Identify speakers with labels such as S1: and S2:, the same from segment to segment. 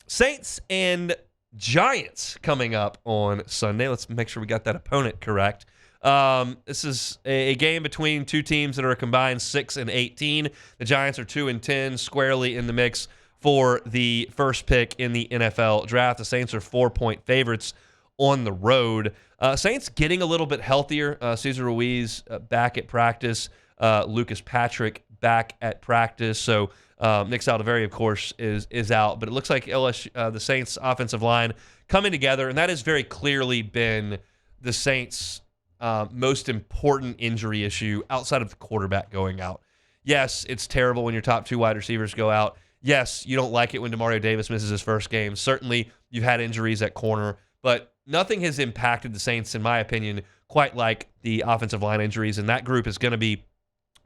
S1: Saints and Giants coming up on Sunday. Let's make sure we got that opponent correct. This is a game between two teams that are a combined 6-18. The Giants are 2-10, squarely in the mix for the first pick in the NFL draft. The Saints are 4-point favorites on the road. Saints getting a little bit healthier. Cesar Ruiz back at practice. Lucas Patrick back at practice. So Nick Saldiveri, of course, is out. But it looks like the Saints' offensive line coming together, and that has very clearly been the Saints' most important injury issue outside of the quarterback going out. Yes, it's terrible when your top two wide receivers go out. Yes, you don't like it when Demario Davis misses his first game. Certainly, you've had injuries at corner, but nothing has impacted the Saints, in my opinion, quite like the offensive line injuries, and that group is going to be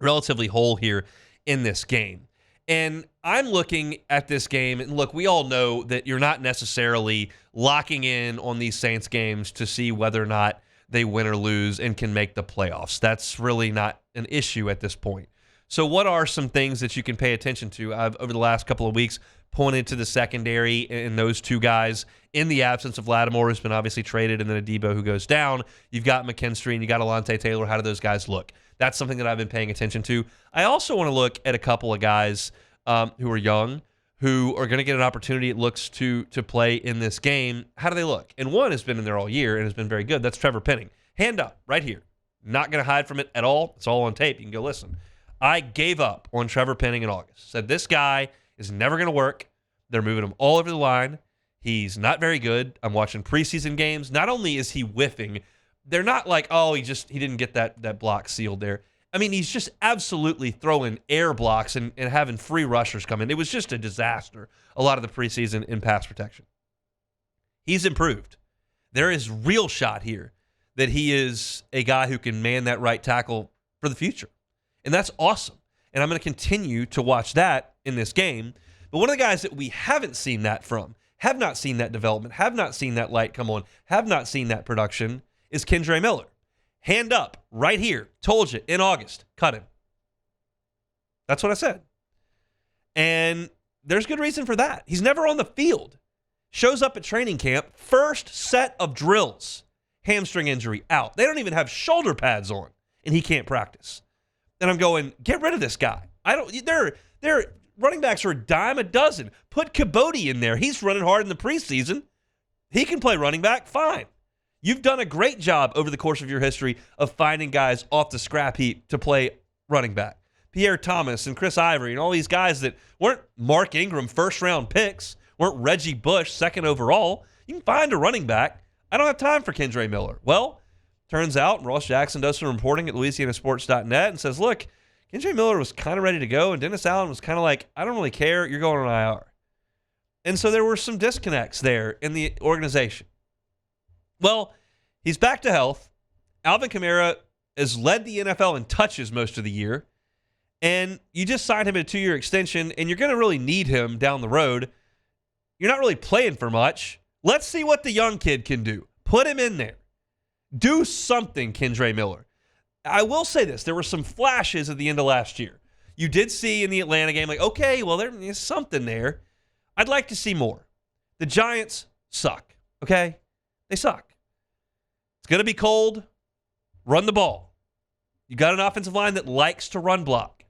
S1: relatively whole here in this game. And I'm looking at this game, and look, we all know that you're not necessarily locking in on these Saints games to see whether or not they win or lose and can make the playoffs. That's really not an issue at this point. So what are some things that you can pay attention to? I've, over the last couple of weeks, pointed to the secondary and those two guys in the absence of Lattimore, who's been obviously traded, and then Adebo, who goes down. You've got McKinstry and you got Alontae Taylor. How do those guys look? That's something that I've been paying attention to. I also want to look at a couple of guys who are young, who are going to get an opportunity, it looks, to play in this game. How do they look? And one has been in there all year and has been very good. That's Trevor Penning. Hand up, right here. Not going to hide from it at all. It's all on tape. You can go listen. I gave up on Trevor Penning in August. Said this guy is never going to work. They're moving him all over the line. He's not very good. I'm watching preseason games. Not only is he whiffing, they're not like, oh, he didn't get that block sealed there. I mean, he's just absolutely throwing air blocks and having free rushers come in. It was just a disaster, a lot of the preseason in pass protection. He's improved. There is real shot here that he is a guy who can man that right tackle for the future. And that's awesome. And I'm going to continue to watch that in this game. But one of the guys that we haven't seen that from, have not seen that development, have not seen that light come on, have not seen that production, is Kendre Miller. Hand up, right here. Told you, in August, cut him. That's what I said. And there's good reason for that. He's never on the field. Shows up at training camp, first set of drills. Hamstring injury, out. They don't even have shoulder pads on, and he can't practice. And I'm going, get rid of this guy. They're running backs are a dime a dozen. Put Caboti in there. He's running hard in the preseason. He can play running back, fine. You've done a great job over the course of your history of finding guys off the scrap heap to play running back. Pierre Thomas and Chris Ivory and all these guys that weren't Mark Ingram first-round picks, weren't Reggie Bush second overall. You can find a running back. I don't have time for Kendre Miller. Well, turns out Ross Jackson does some reporting at LouisianaSports.net and says, look, Kendre Miller was kind of ready to go, and Dennis Allen was kind of like, I don't really care. You're going on IR. And so there were some disconnects there in the organization. Well, he's back to health. Alvin Kamara has led the NFL in touches most of the year, and you just signed him a 2-year extension, and you're going to really need him down the road. You're not really playing for much. Let's see what the young kid can do. Put him in there. Do something, Kendre Miller. I will say this. There were some flashes at the end of last year. You did see in the Atlanta game, like, okay, well, there's something there. I'd like to see more. The Giants suck, okay? They suck. It's going to be cold. Run the ball. You got an offensive line that likes to run block.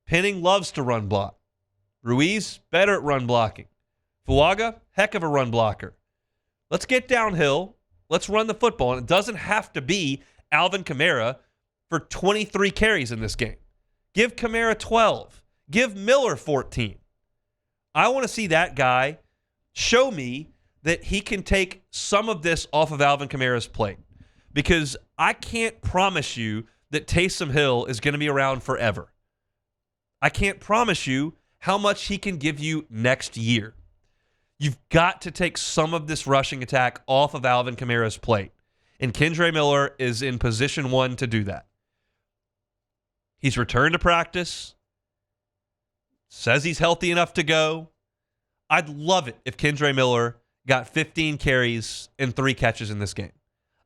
S1: Penning loves to run block. Ruiz, better at run blocking. Fuaga, heck of a run blocker. Let's get downhill. Let's run the football. And it doesn't have to be Alvin Kamara for 23 carries in this game. Give Kamara 12. Give Miller 14. I want to see that guy show me that he can take some of this off of Alvin Kamara's plate. Because I can't promise you that Taysom Hill is going to be around forever. I can't promise you how much he can give you next year. You've got to take some of this rushing attack off of Alvin Kamara's plate. And Kendre Miller is in position 1 to do that. He's returned to practice. Says he's healthy enough to go. I'd love it if Kendre Miller got 15 carries and 3 catches in this game.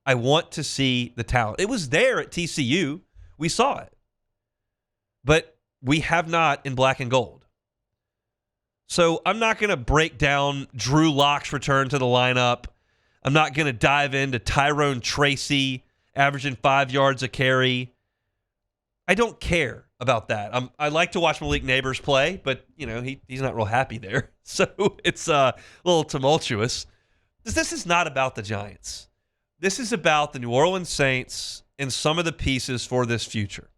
S1: I want to see the talent. It was there at TCU. We saw it. But we have not in black and gold. So I'm not going to break down Drew Lock's return to the lineup. I'm not going to dive into Tyrone Tracy averaging 5 yards a carry. I don't care about that. I like to watch Malik Neighbors play, but he's not real happy there. So it's a little tumultuous. This is not about the Giants. This is about the New Orleans Saints and some of the pieces for this future.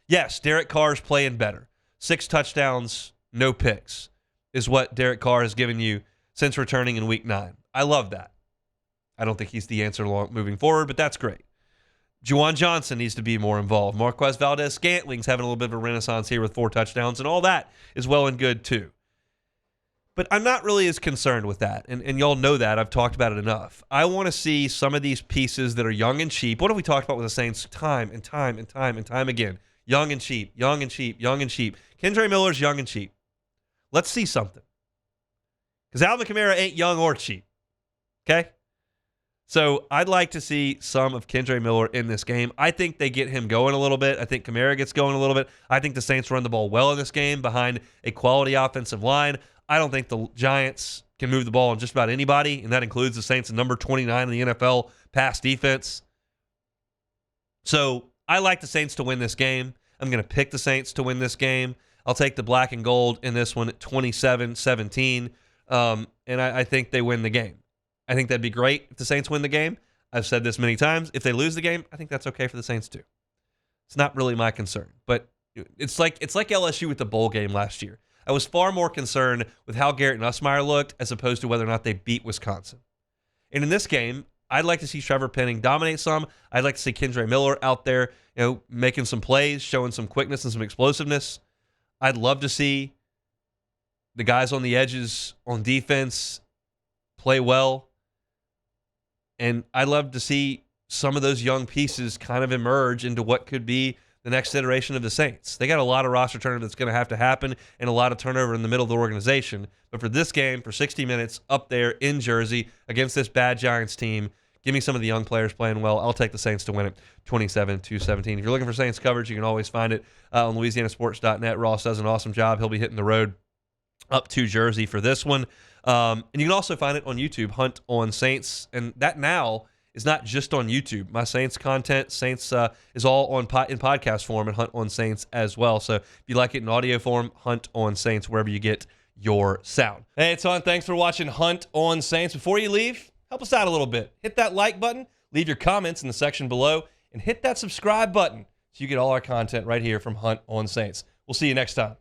S1: Yes, Derek Carr's playing better. 6 touchdowns, no picks is what Derek Carr has given you since returning in Week 9. I love that. I don't think he's the answer moving forward, but that's great. Juwan Johnson needs to be more involved. Marquez Valdez-Scantling's having a little bit of a renaissance here with 4 touchdowns, and all that is well and good too. But I'm not really as concerned with that, and y'all know that. I've talked about it enough. I want to see some of these pieces that are young and cheap. What have we talked about with the Saints time and time and time and time again? Young and cheap, young and cheap, young and cheap. Kendre Miller's young and cheap. Let's see something. Because Alvin Kamara ain't young or cheap. Okay? So I'd like to see some of Kendre Miller in this game. I think they get him going a little bit. I think Kamara gets going a little bit. I think the Saints run the ball well in this game behind a quality offensive line. I don't think the Giants can move the ball on just about anybody, and that includes the Saints' number 29 in the NFL pass defense. So I like the Saints to win this game. I'm going to pick the Saints to win this game. I'll take the black and gold in this one at 27-17, and I think they win the game. I think that'd be great if the Saints win the game. I've said this many times. If they lose the game, I think that's okay for the Saints too. It's not really my concern, but it's like LSU with the bowl game last year. I was far more concerned with how Garrett Nussmeier looked as opposed to whether or not they beat Wisconsin. And in this game, I'd like to see Trevor Penning dominate some. I'd like to see Kendre Miller out there, making some plays, showing some quickness and some explosiveness. I'd love to see the guys on the edges on defense play well. And I'd love to see some of those young pieces kind of emerge into what could be the next iteration of the Saints. They got a lot of roster turnover that's going to have to happen and a lot of turnover in the middle of the organization. But for this game, for 60 minutes up there in Jersey against this bad Giants team, give me some of the young players playing well. I'll take the Saints to win it 27-17. If you're looking for Saints coverage, you can always find it on LouisianaSports.net. Ross does an awesome job. He'll be hitting the road up to Jersey for this one. And you can also find it on YouTube, Hunt on Saints. And that now is not just on YouTube. My Saints content, Saints is all in podcast form and Hunt on Saints as well. So if you like it in audio form, Hunt on Saints, wherever you get your sound. Hey, it's Hunt. Thanks for watching Hunt on Saints. Before you leave, help us out a little bit. Hit that like button, leave your comments in the section below, and hit that subscribe button so you get all our content right here from Hunt on Saints. We'll see you next time.